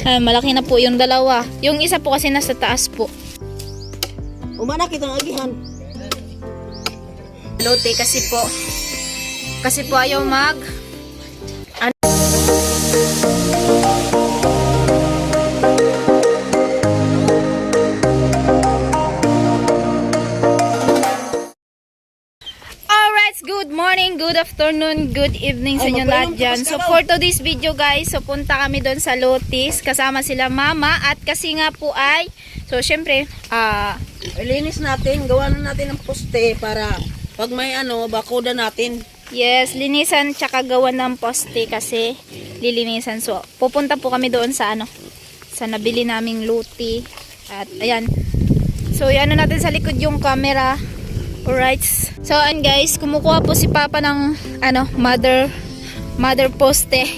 Malaki na po yung dalawa. Yung isa po kasi nasa taas po. Umana kitang agihan. Lote kasi po ayaw mag good morning, good afternoon, good evening sa inyo lahat dyan. So for today's video guys, so punta kami doon sa Lotis kasama sila mama at kasi nga po ay, so syempre Linis natin, gawa na natin ng poste para pag may bakuda natin. Yes, linisan tsaka gawa ng poste kasi lilinisan. So pupunta po kami doon sa sa nabili naming luti. At ayan, so yan natin sa likod yung camera. Alright. So and guys, kumukuha po si Papa ng mother poste.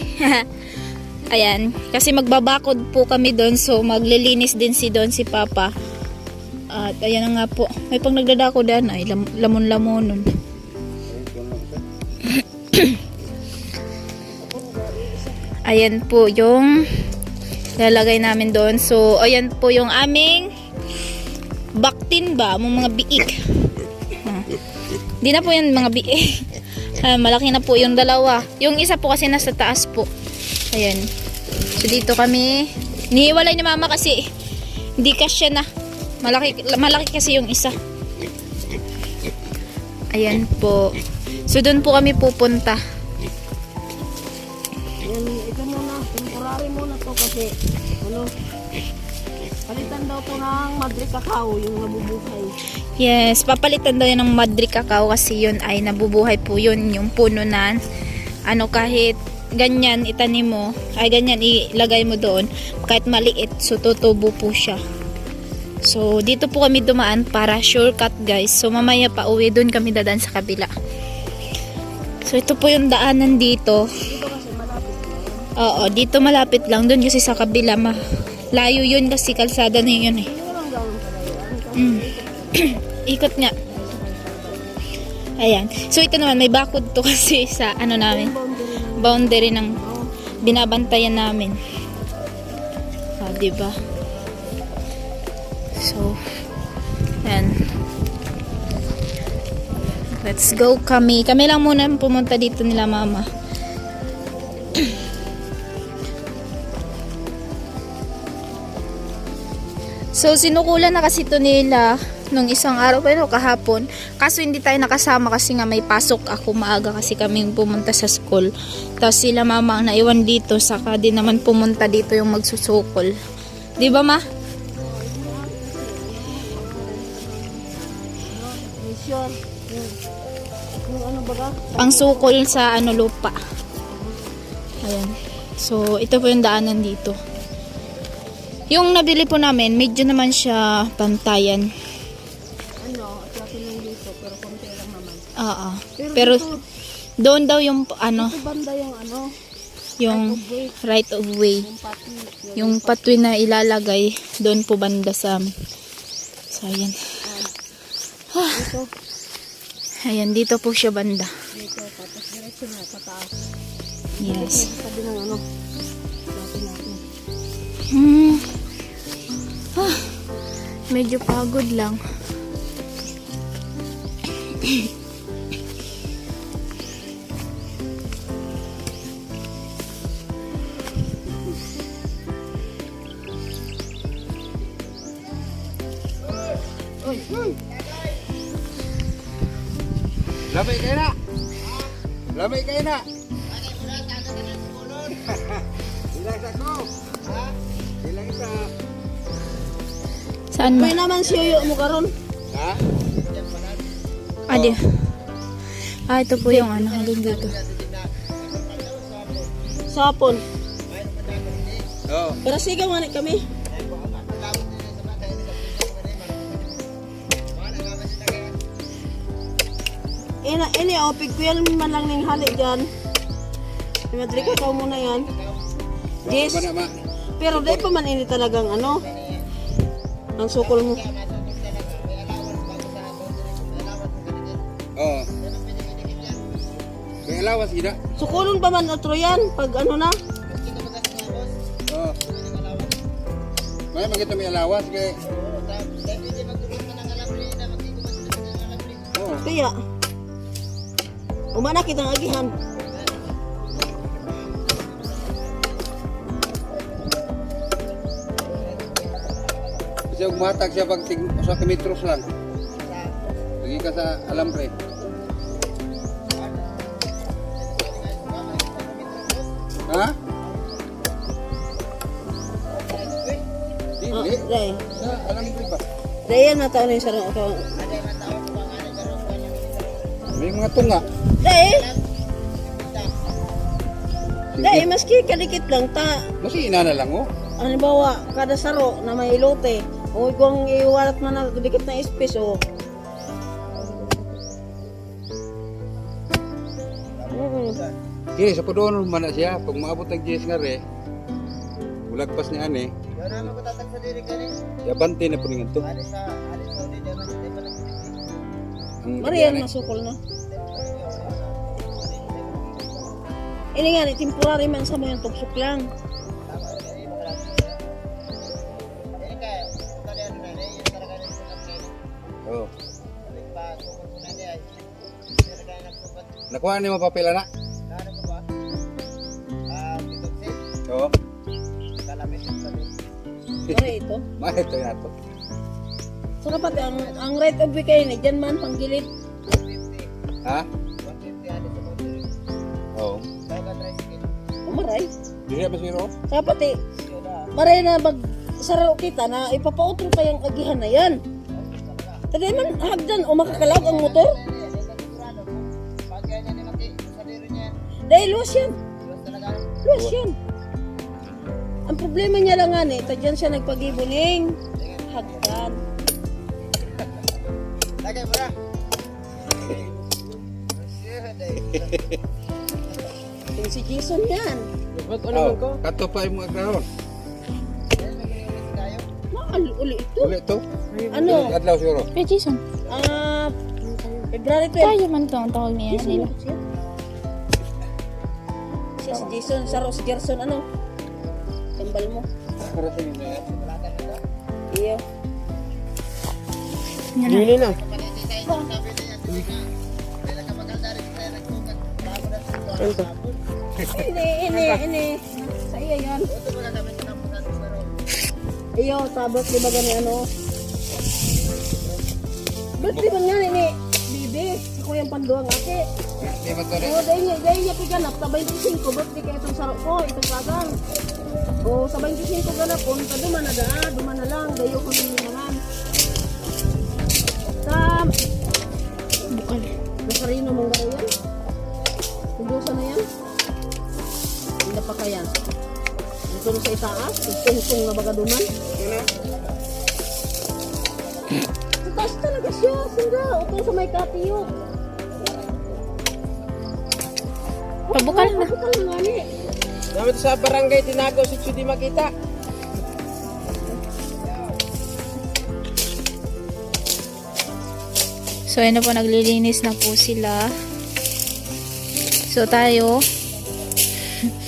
Ayan, kasi magbabakod po kami doon, so maglilinis din si Papa. At ayan na nga po. May pang nagdadako dyan ay lamon-lamonon. Ayan po yung lalagay namin doon. So ayan po yung aming baktin ba, mga biik. Hindi na po yung mga biik. Malaki na po yung dalawa. Yung isa po kasi nasa taas po. Ayan. So dito kami. Nihiwalay ni mama kasi hindi kasya na. Malaki kasi yung isa. Ayan po. So doon po kami pupunta. Yan, ito muna. Temporary muna to kasi palitan daw po ng Madre Cacao yung nabubuhay. Yes, papalitan daw yan ng Madre Cacao kasi yun ay nabubuhay po yun. Yung puno na kahit ganyan itanim mo, ay ganyan ilagay mo doon, kahit maliit, so tutubo po siya. So dito po kami dumaan para shortcut guys. So mamaya pa uwi doon kami dadaan sa kabila. So ito po yung daanan dito. Oo, dito malapit lang. Doon kasi sa kabila layo yun kasi kalsada na yun eh. Ikot nga. Ayan. So ito naman may bakod to kasi sa namin. Boundary ng binabantayan namin. Diba? So ayan. Let's go kami. Kami lang muna pumunta dito nila mama. So sinukulan na kasi ito nila nung isang araw pero kahapon. Kaso hindi tayo nakasama kasi nga may pasok ako maaga kasi kami pumunta sa school. Tapos sila mama ang naiwan dito, saka din naman pumunta dito yung magsusukol. Di ba ma? Ang sukol sa lupa. Ayan. So ito po yung daanan dito. Yung nabili po namin, medyo naman siya pantayan. Dito, pero konti lang naman. Oo. Pero doon daw yung Ito banda yung yung right of way. Yung pathway na ilalagay doon po banda sa amin. So ayan. Ayan, dito po siya banda. Dito, tapos diretso na pataas. Yes. Sabi ng natin. Medyo pagod lang. Lamay kayo na! Lamay kayo na! Ilang sako? Ilang isa? Saan May ma? naman siyo mo karon. Ha? Adi. Ito po yung hanggang dito. Sapon. Oo. Pero sigaw nga kami. Ini opig ko yan man lang ning hali dyan. Madre Cacao muna yan. Yes. Pero dahil pa man ini talagang ang sukol mo. Oo. May alawas gina? Sukulon pa man otro yan pag na. Oo. May magito may alawas kay. Oo. Kaya, umana kitang agihan. Kasi umatag siya pag usa ka metros lang. Lagi ka sa alambre. Ha? Dili. Day. Sa alambre ba? Day, yan na taon na yung sarang ako. May mga tunga. Day, Sige. day, maski kadikit lang ta. Masina na lang oh. Halimbawa, kada saro na may ilote, o kung iwalat man na dikit na space, o. Okay, sa pudoon man na siya. Pag maabot ng GS nga re, ulagpas ni Ane, yabante na po nga to. Ang Marian gani. masukol na. Ini nga ni temporary man sa mga tugsok lang. Oh. Nakuha niyo mo papel na? Oo. Mari ito. Ito yan to. So dapat ang right of way kayo ni dyan man panggilid. Ha? Oo. Maray. Dili ba siro? Dapat maray na mag saro kita na ipapautro pa yung agihan na yan. Tadi man hagdan o makakalag ang motor. Dahil luwas yan. Luwas yan. Ang problema niya lang nga ito dyan siya nagpag-ibuning. Hagdan. Yung si Jason yan. Oh, kato pa yung mga karon. Uli ito. Uli to? Ano? Adlaw siguro. Kaya Jason, February 12. tayo man to ang tawag niya nila. Siya si Jason. Saro si Gerson. Ano? Tembal mo. Para sa inyo yan. Iyo. Yan na. na. Ini. Sa iyo yan. Iyo, tabot di ba gani ano? Birthday ba nga ini? Bibi, ako yung panduang ate. Di ba to rin? Oo, dahil niya piganap, sa 25, birthday kaya itong sarap ko, itong kagang. O, sa 25 ganap, punta duman na duman na lang, dayo ko nyo naman. Sa, Bukal. Nasarino mong garo yan? Tubusan na yan? Hindi pa kaya. Ito na sa itaas, tungtong na baga duman. Sa taas talaga siya, sila, ito sa may katiyo. Pabukal na. Pabukal na nga ni. Namin sa barangay Tinago, si Chudi makita. So, ayun na po, naglilinis na po sila. So, tayo.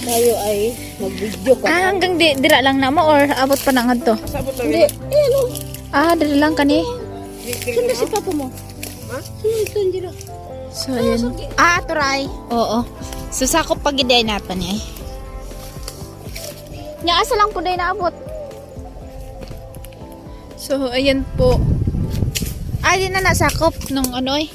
Tayo ay mag-video ka. Hanggang dira lang na mo or abot pa ng adto? Sabot lang Hindi, yun. ano? Dira lang kani. Saan na si papa mo? Ha? Saan ito hindi na? So, ayun. Turay. Oo. So, sakop pag iday natin eh. Nya, asa lang po day naabot. So, ayan po. Di na nasakop nung ano eh.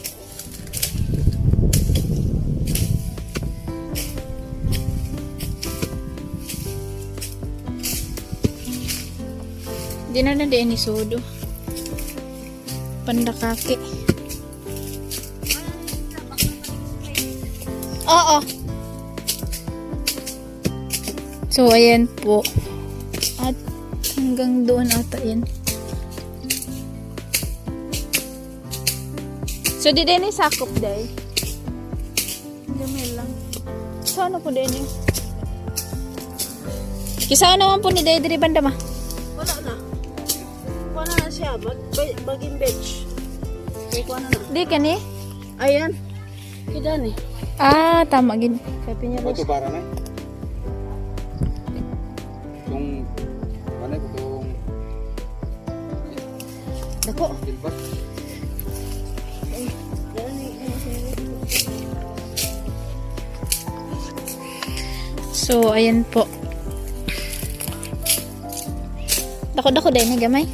Di na din ni Sodo. Pandakake. Oo. So, ayan po. At hanggang doon ata yan. So, di din sakop dahil. Gamay lang. So, ano po din eh? Kisa naman po ni Day diri banda ma? Wala na. Wala na siya. Baging bench. Okay, kuha na na. Di ka ni? Ayan. Kita ni. Tama gid. Sabi niya Ito para na. Itong, ano itong Dako. Silba. So, ayan po. Dako-dako din, gamay.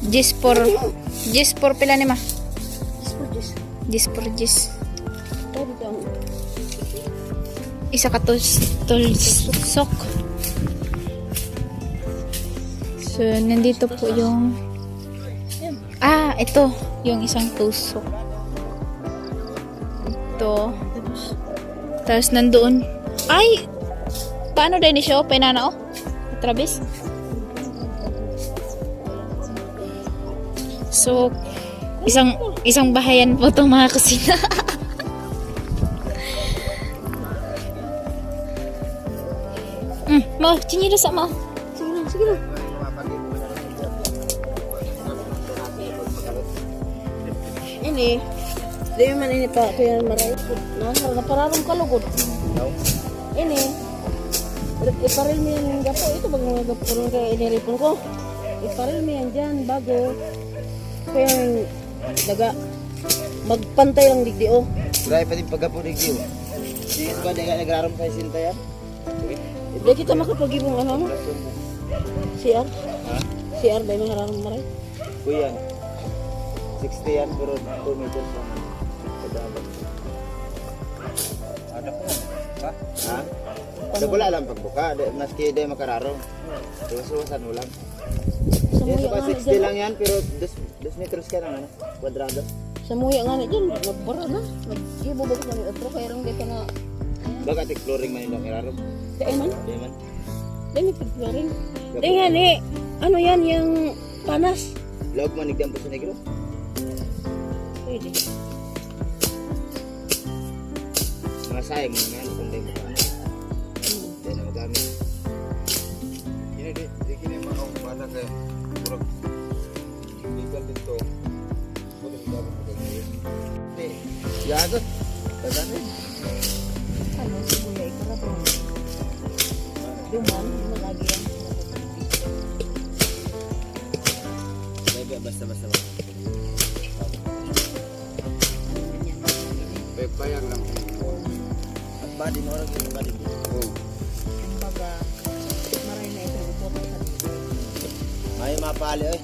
Gis por pila ni ma. Gis por gis. Isa ka tulsok. So, nandito po yung ito. Yung isang tusok. Ito. Tapos nandoon. Ay! Paano din siya? Painana, oh. Trabis. So, isang bahayan po itong mga kusina. Mau, chinila sa mo. Sige lang, sige lang. Ini, di man ini pa kuya maray. Napararong kalugod. Ini, iparil mo yan gapo. Ito bang mga gapo nung kaya iniripon ko. Iparil mo yan dyan bago. Kaya yung daga. Magpantay lang digdi oh. Dahil pa din pagkapo ng diyo. Sige ba, di ka nagraram sa isinta yan? Hindi kita makapag-ibong ano mo. CR? CR ba yung maharang maray? Kuya, 60 yan, pero 2 meters lang. Ada po. Ha? Ha? Ada wala lang pagbuka, maski di makararong. Suwasan mo lang. Yan, Samuya saka nga 60 lang yan, pero 2 meters ka naman, kwadrado. Samuya nga dyan. Nagbara na. Nag-ibubog na yung otro. Kaya rin dito na. Baka exploring man yung kararong. Kaya man. Di man. Dahil paglaring. Dahil nga ni. Ano yan yung panas? Log man, nigdampo sa negro. Pwede. Mga sayang, mga nga, kung di mo ka ano. Di na magamit. Ini di kini mga bala kay kurang legal dito. Pwede mo dapat magagawin. Yago. Tatanin. Ano? Samuya ikarap. Duman. Malagi yan. Basta-basta. Bayang lang. At body mo, orang yung body mo. Oh. Kumbaga. Maray na ito. Upot na sa dito. May mapali, oy.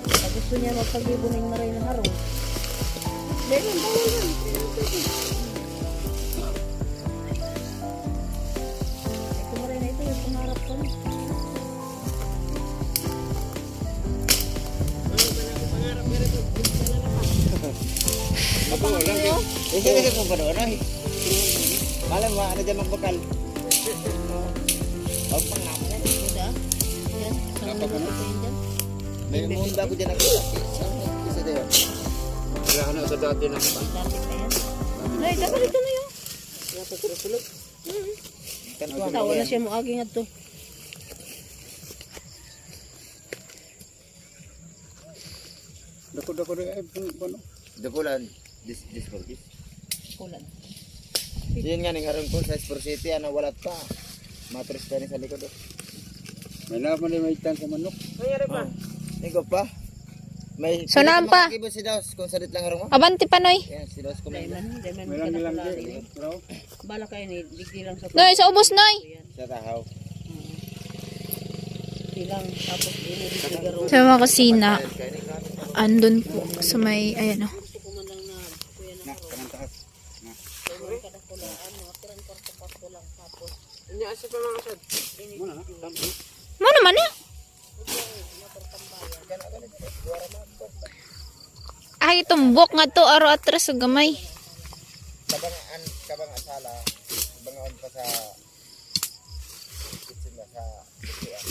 Pag gusto niya magpag-ibon ng maray na harong. Dahil lang. Bawal yan. Ito maray na ito. Yung pangarap ko na. Ako lang. Hindi mo ba doon, ay? Malam mo, ano dyan magbakal? Huwag pang naman yan. Uda. Yan. Dapat ano? Yan. May munda ko dyan nakita. Isa tayo. Wala na sa dati na pa. Dati pa yan. Ay, dapat ito na yun. Sulot. Tawa na siya mo aging at to. Dako ay ano? Dakulan. This for this. Kulan. Yun nga, nangharang ko sa Sport City, ano, walat pa. Matros pa rin sa likod. May naman din may tan sa manok. Ikaw pa. May So, naan pa? Ibo si Daos, kung salit lang harong mo. Abanti pa, Noy. Yan, si Daos kumanda. Daiman May lang nilang di. Pero bala kayo ni digdi lang sa Noy, sa ubos, Noy. Sa tahaw. silang tapos ini digaro. Sa mga kusina, andun po sa may, ayan o. Kumandang na kuya na na kanang taas. Na. kada kulaan mga 3 kwarto pasto lang tapos Inya asa pa mga sad. Muna na. Tampo. Mo naman na. Ay, tumbok nga to, aro atras sa gamay. Kabang asala. Bangaon pa sa kitchen na sa kitchen.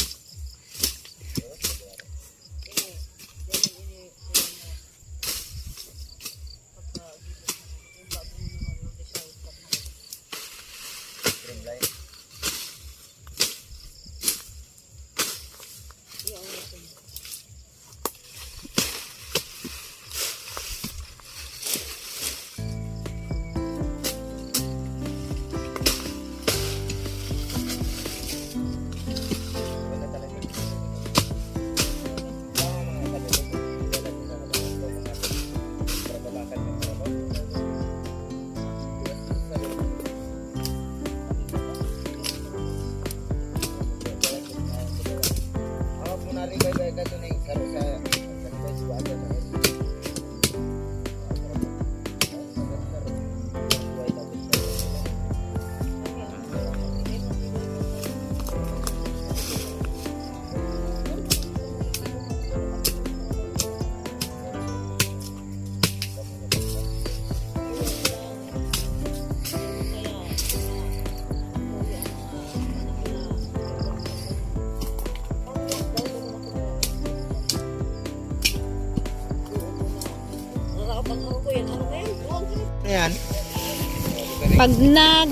Pag nag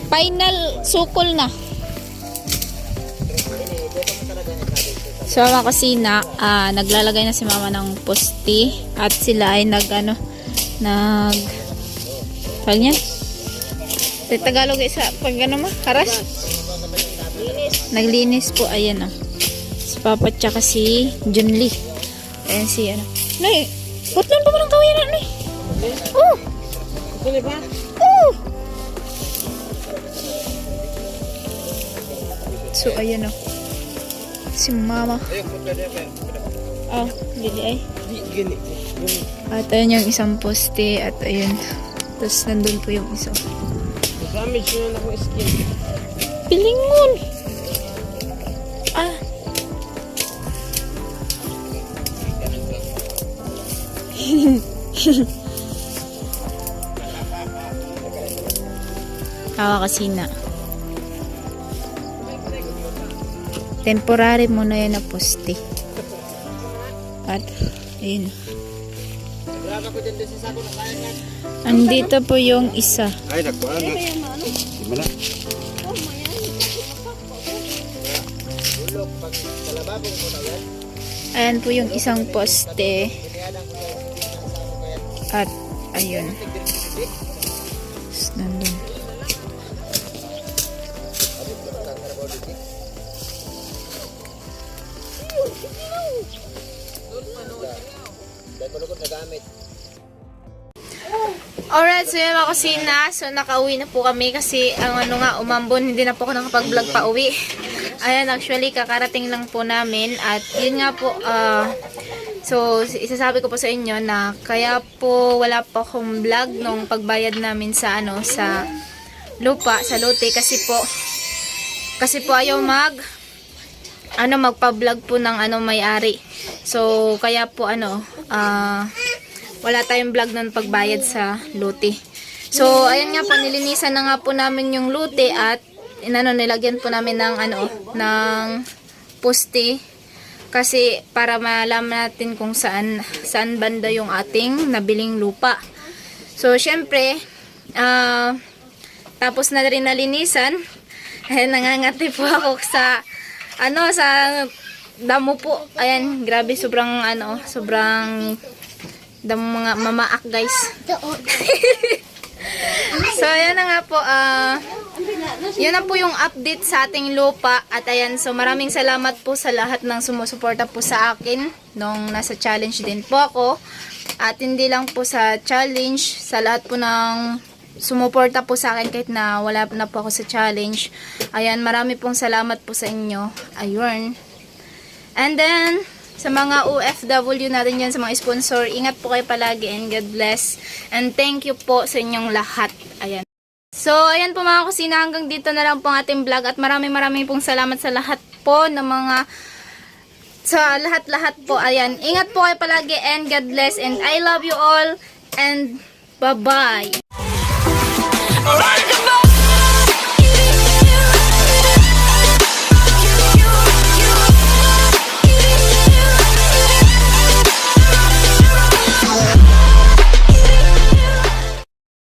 final sukol na. So mga kusina, naglalagay na si mama ng posti at sila ay nag tawag niyan? Tagalog isa pag karas? Naglinis po, ayan si Papa tsaka si Junli. Ayan si Nay, putlan pa mo ng kawiran, Nay. Oh! Tuloy ba? Oh! So, ayan si mama. Oh, gili ay. At ayan yung isang poste at ayan. Tapos nandun po yung isa. Damage na akong skin. Pilingon! Tawa kasi na. Temporary muna yan na poste. At, ayun. Andito po yung isa. Ay, nagkuhan na. Di na. Ayan po yung isang poste. At, ayun. Tapos, nandun. Alright, so yun mga kusina. So nakauwi na po kami kasi ang umambon, hindi na po ako nakapag-vlog pa uwi. Ayan, actually kakarating lang po namin at yun nga po, so isasabi ko po sa inyo na kaya po wala po akong vlog nung pagbayad namin sa sa lupa, sa lote kasi po ayaw magpa-vlog po ng may-ari. So kaya po wala tayong vlog nun pagbayad sa lote. So, ayan nga po, nilinisan na nga po namin yung lote at nilagyan po namin ng ng poste kasi para malaman natin kung saan banda yung ating nabiling lupa. So, syempre, tapos na rin nalinisan. Ayan, nangangati po ako sa sa damo po. Ayan, grabe, sobrang mga mamaak, guys. So, ayan na nga po. Yan na po yung update sa ating lupa. At ayan, so maraming salamat po sa lahat ng sumusuporta po sa akin nung nasa challenge din po ako. At hindi lang po sa challenge, sa lahat po ng sumuporta po sa akin kahit na wala na po ako sa challenge. Ayan, marami pong salamat po sa inyo. Ayun. And then, sa mga OFW natin yan, sa mga sponsor, ingat po kayo palagi and God bless. And thank you po sa inyong lahat. Ayan. So, ayan po mga kusina, hanggang dito na lang po ang ating vlog. At maraming pong salamat sa lahat po ng sa lahat-lahat po. Ayan. Ingat po kayo palagi and God bless. And I love you all. And bye-bye.